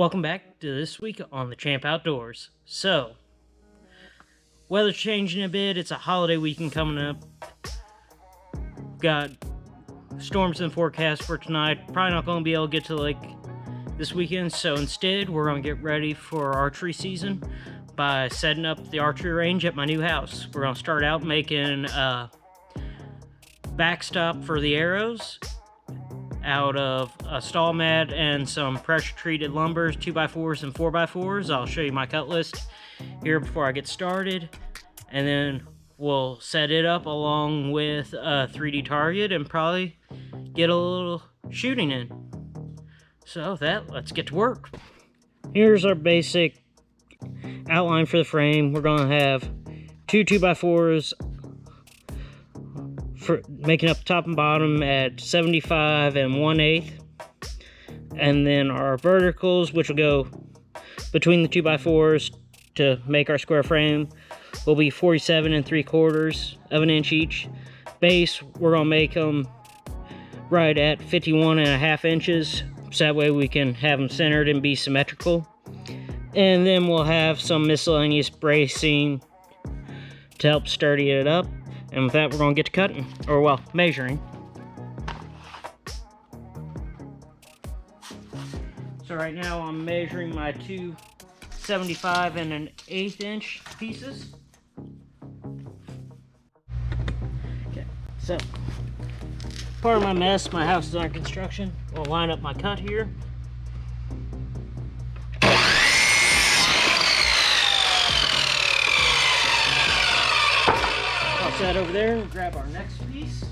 Welcome back to this week on the Champ Outdoors. So, weather's changing a bit. It's a holiday weekend coming up. Got storms in forecast for tonight. Probably not going to be able to get to the lake this weekend. So instead, we're going to get ready for archery season by setting up the archery range at my new house. We're going to start out making a backstop for the arrows out of a stall mat and some pressure treated lumbers, 2x4s and 4x4s. I'll show you my cut list here before I get started, and then we'll set it up along with a 3D target and probably get a little shooting in. So with that, let's get to work. Here's our basic outline for the frame. We're going to have two 2x4s for making up the top and bottom at 75 and 1/8, and then our verticals, which will go between the 2x4s to make our square frame, will be 47 3/4 of an inch each. Base, we're gonna make them right at 51 1/2 inches, so that way we can have them centered and be symmetrical. And then we'll have some miscellaneous bracing to help sturdy it up. And with that, we're going to get to cutting, or well, measuring. So right now I'm measuring my two 75 and 1/8 inch pieces. Okay, so part of my mess, my house is under construction. I'll line up my cut here. That over there and grab our next piece.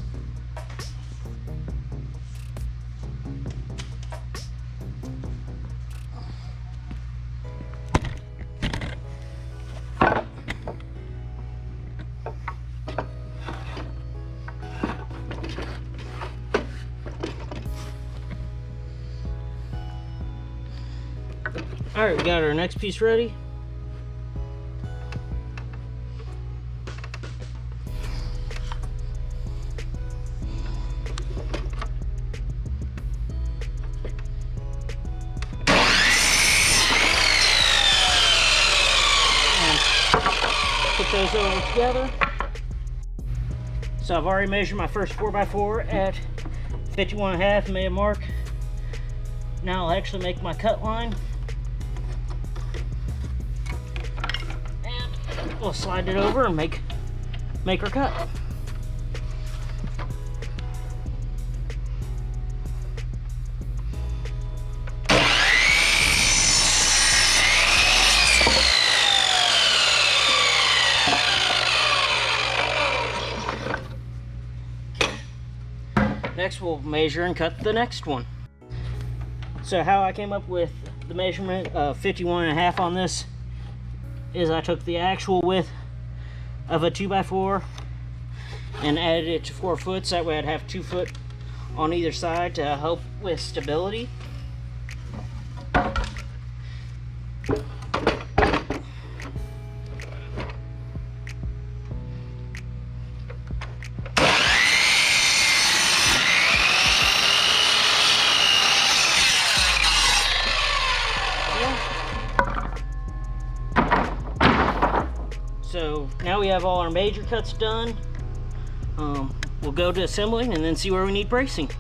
All right, we got our next piece ready. Put those all together. So I've already measured my first 4x4 at 51 1/2, made a mark. Now I'll actually make my cut line. And we'll slide it over and make our cut. Next, we'll measure and cut the next one. So how I came up with the measurement of 51 1/2 on this is I took the actual width of a 2x4 and added it to 4 foot, so that way I'd have 2 foot on either side to help with stability. So now we have all our major cuts done. We'll go to assembling and then see where we need bracing.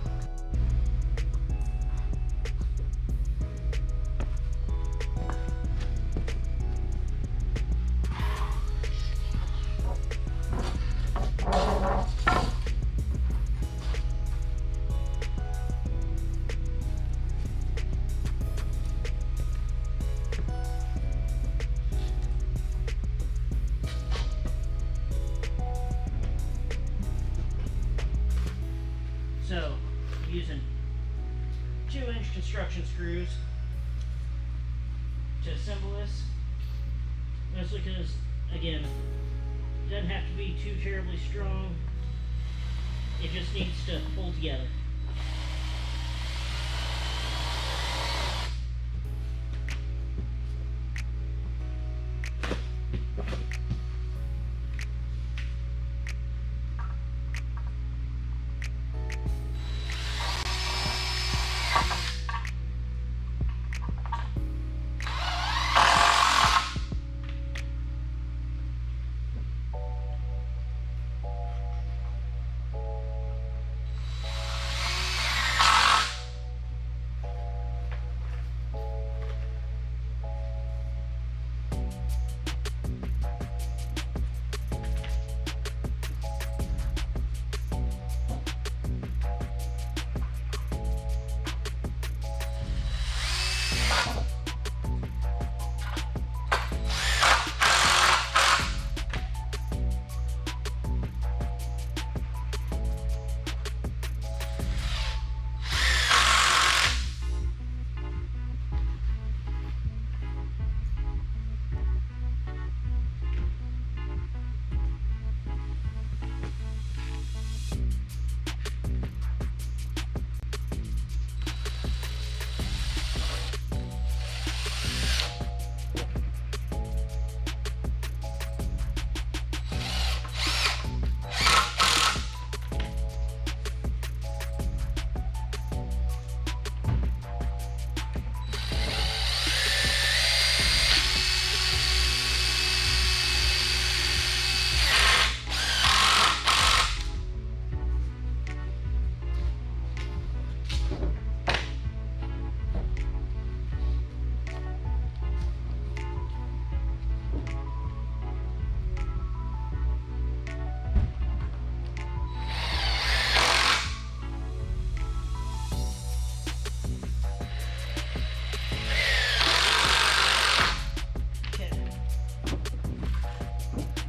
So, using 2-inch construction screws to assemble this, mostly because, again, it doesn't have to be too terribly strong, it just needs to hold together.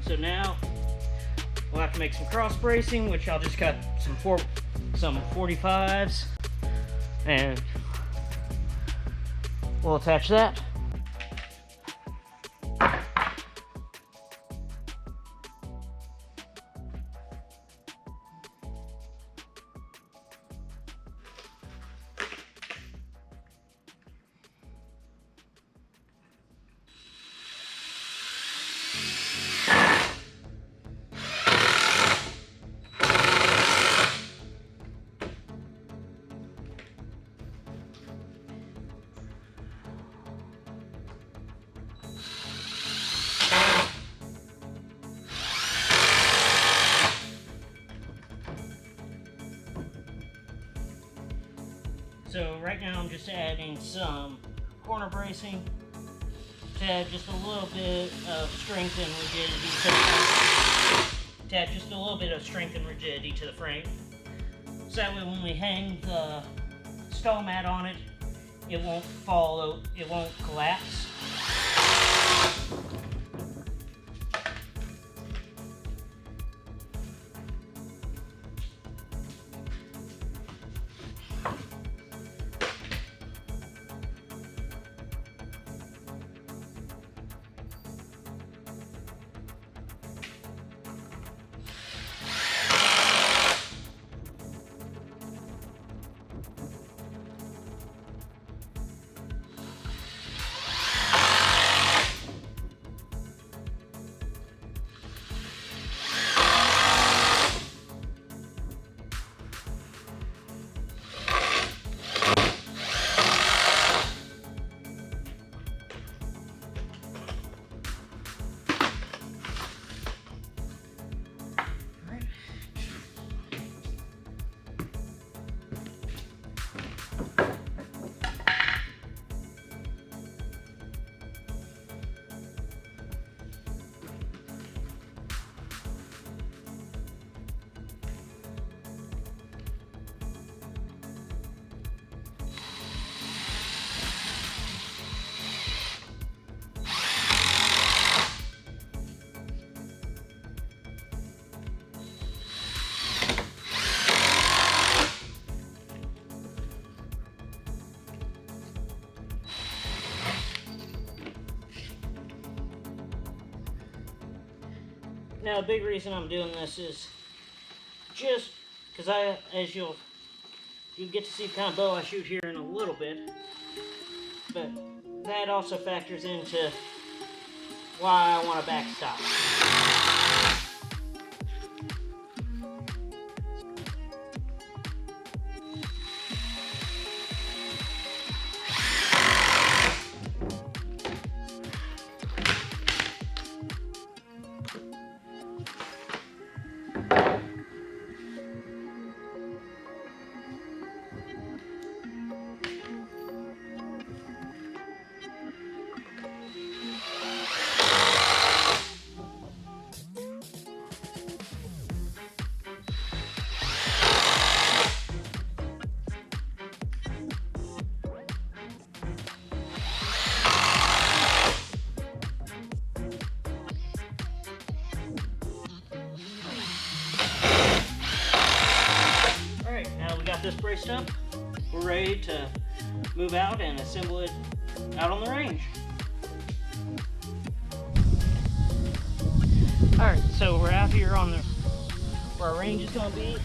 So now we'll have to make some cross bracing, which I'll just cut some 45s, and we'll attach that. So right now I'm just adding some corner bracing to add just a little bit of strength and rigidity to the frame. So that way when we hang the stall mat on it, it won't fall, it won't collapse. Now, a big reason I'm doing this is just because as you'll get to see the kind of bow I shoot here in a little bit, but that also factors into why I want a backstop. braced up, we're ready to move out and assemble it out on the range. Alright, so we're out here on where our range is going to be.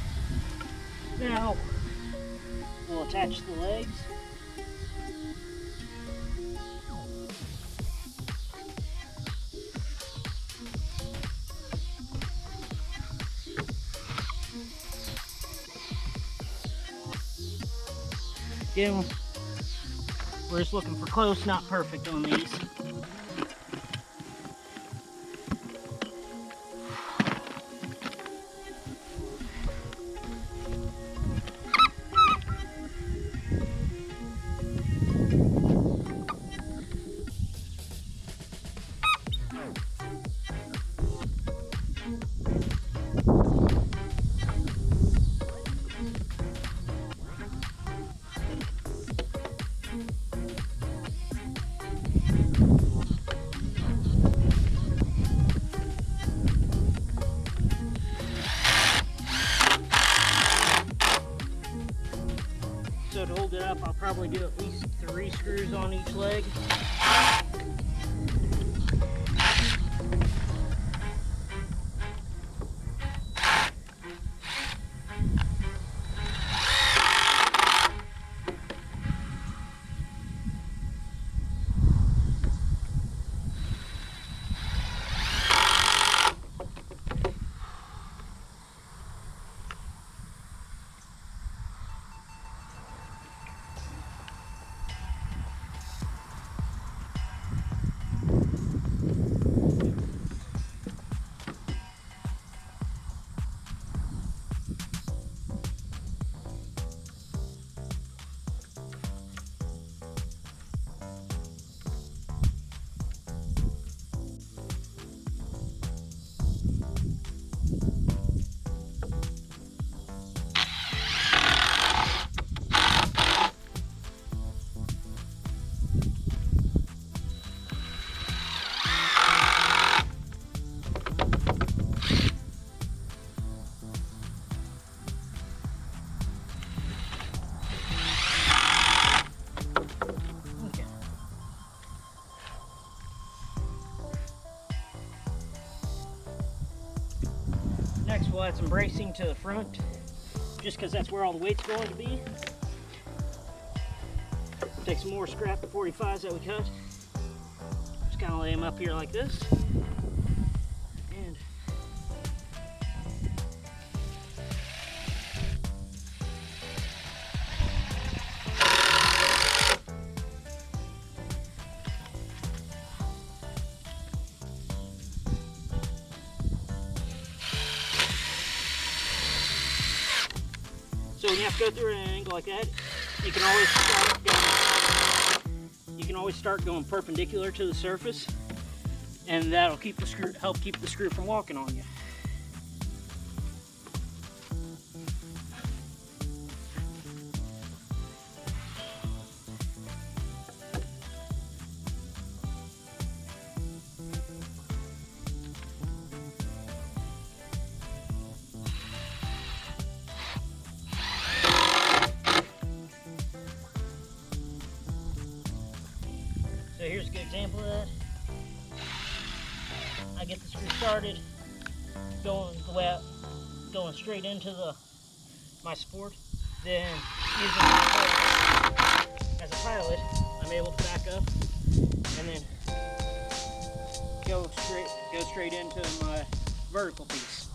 Now, we'll attach the legs. Again, we're just looking for close, not perfect on these. So to hold it up, I'll probably do at least 3 screws on each leg. Next, we'll add some bracing to the front, just because that's where all the weight's going to be. Take some more scrap 45s that we cut. Just kind of lay them up here like this. And so when you have to go through an angle like that, you can always start going perpendicular to the surface, and that'll help keep the screw from walking on you. So here's a good example of that. I get the screw started, going straight into my support. Then using my as a pilot, I'm able to back up and then go straight into my vertical piece.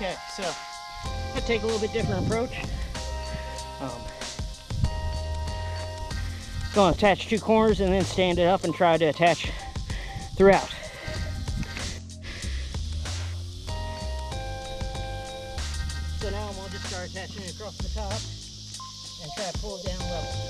Okay, so I take a little bit different approach. Going to attach 2 corners and then stand it up and try to attach throughout. So now I'm going to just start attaching it across the top and try to pull it down level.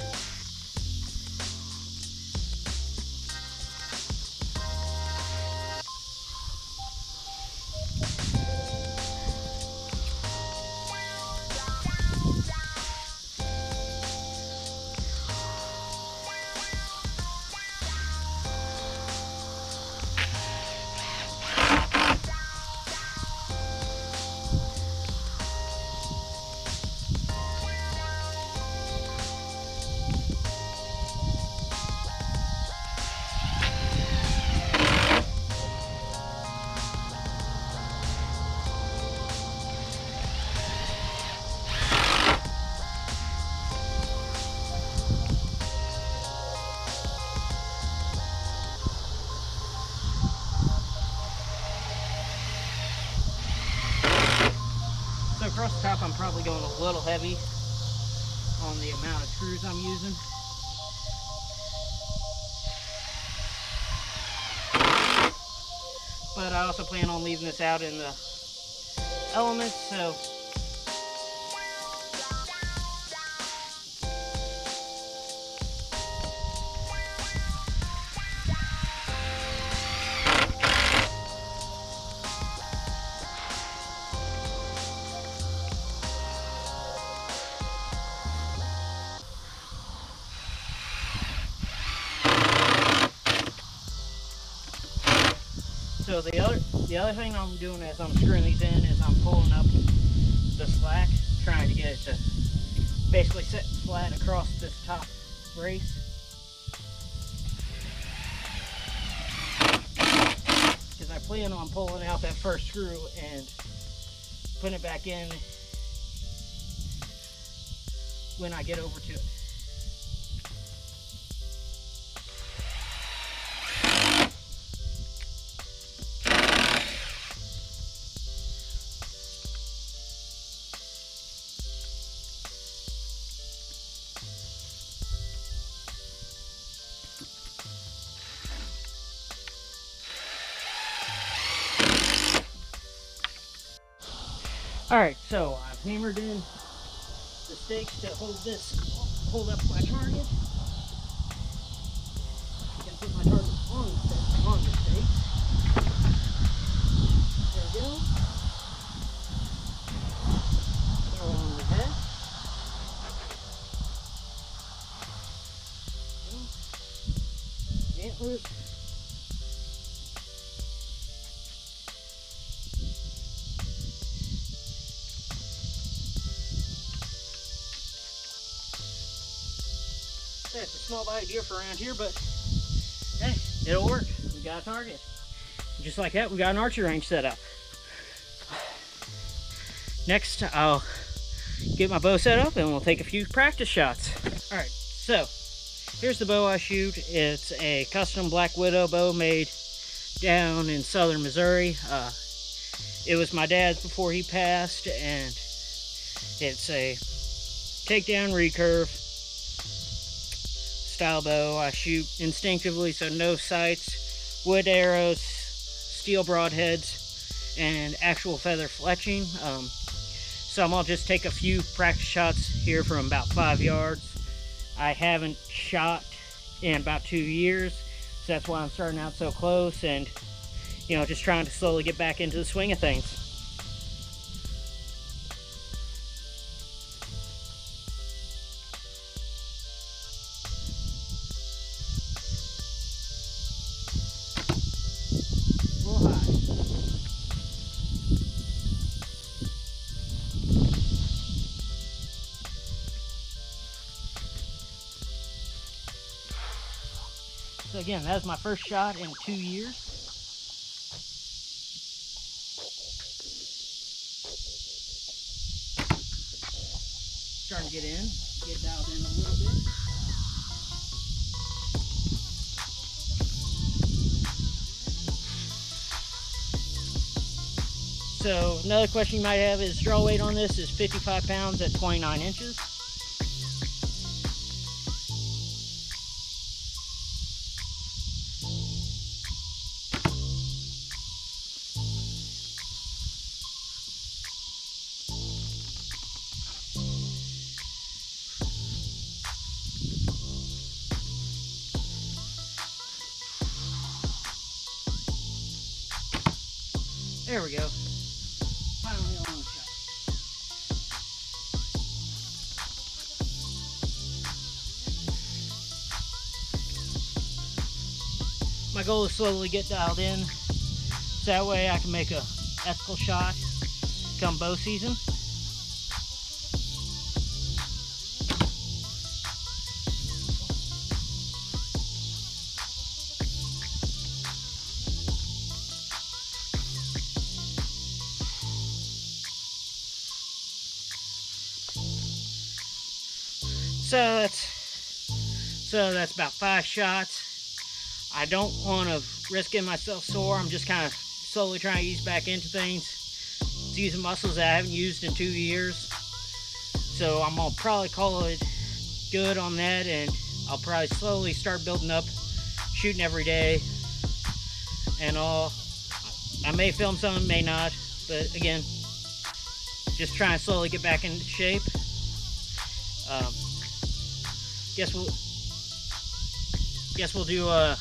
So across the top, I'm probably going a little heavy on the amount of screws I'm using. But I also plan on leaving this out in the elements, so So the other thing I'm doing as I'm screwing these in is I'm pulling up the slack, trying to get it to basically sit flat across this top brace. Because I plan on pulling out that first screw and putting it back in when I get over to it. Alright, so I've hammered in the stakes to hold up my target. I'm going to put my target on the stakes. There we go. Throw it on the head. Antlers. It's a small idea for around here, but hey, it'll work. We got a target. Just like that, we got an archery range set up. Next, I'll get my bow set up and we'll take a few practice shots. Alright, so here's the bow I shoot. It's a custom Black Widow bow made down in southern Missouri. It was my dad's before he passed, and it's a takedown recurve style bow. I shoot instinctively, so no sights, wood arrows, steel broadheads, and actual feather fletching. So I'm gonna just take a few practice shots here from about 5 yards. I haven't shot in about 2 years, so that's why I'm starting out so close, and you know, just trying to slowly get back into the swing of things. So again, that was my first shot in 2 years. Starting to get dialed in a little bit. So another question you might have is draw weight on this is 55 pounds at 29 inches. There we go. Finally a long shot. My goal is slowly get dialed in, so that way I can make a ethical shot come bow season. So that's about 5 shots. I don't want to risk getting myself sore. I'm just kind of slowly trying to ease back into things. It's using muscles that I haven't used in 2 years. So I'm gonna probably call it good on that, and I'll probably slowly start building up, shooting every day and all. I may film some, may not, but again, just trying to slowly get back into shape. Guess we'll do a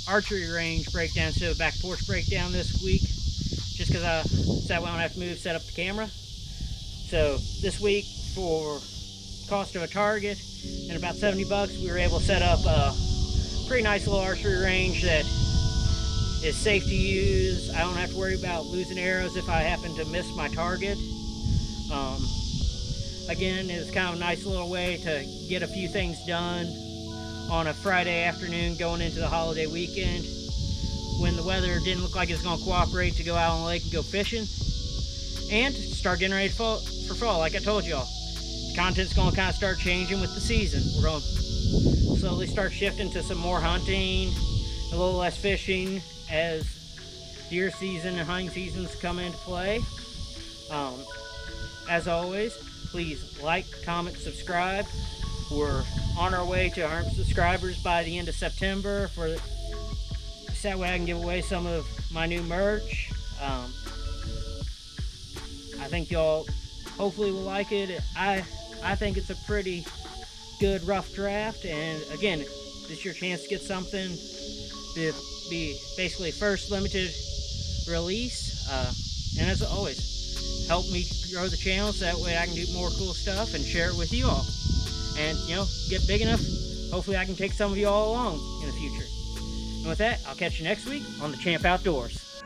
archery range breakdown instead of back porch breakdown this week, just because I said I don't have to set up the camera. So this week, for cost of a target and about 70 bucks, we were able to set up a pretty nice little archery range that is safe to use. I don't have to worry about losing arrows if I happen to miss my target. Again, it's kind of a nice little way to get a few things done on a Friday afternoon going into the holiday weekend when the weather didn't look like it's going to cooperate to go out on the lake and go fishing, and start getting ready for fall. Like I told y'all, the content's going to kind of start changing with the season. We're going to slowly start shifting to some more hunting, a little less fishing as deer season and hunting seasons come into play. As always, please like, comment, subscribe. We're on our way to 100 subscribers by the end of September. So that way I can give away some of my new merch. I think y'all hopefully will like it. I think it's a pretty good rough draft, and again, this is your chance to get something to be basically first limited release. And as always, help me grow the channel so that way I can do more cool stuff and share it with you all. And, get big enough, hopefully I can take some of you all along in the future. And with that, I'll catch you next week on the Champ Outdoors.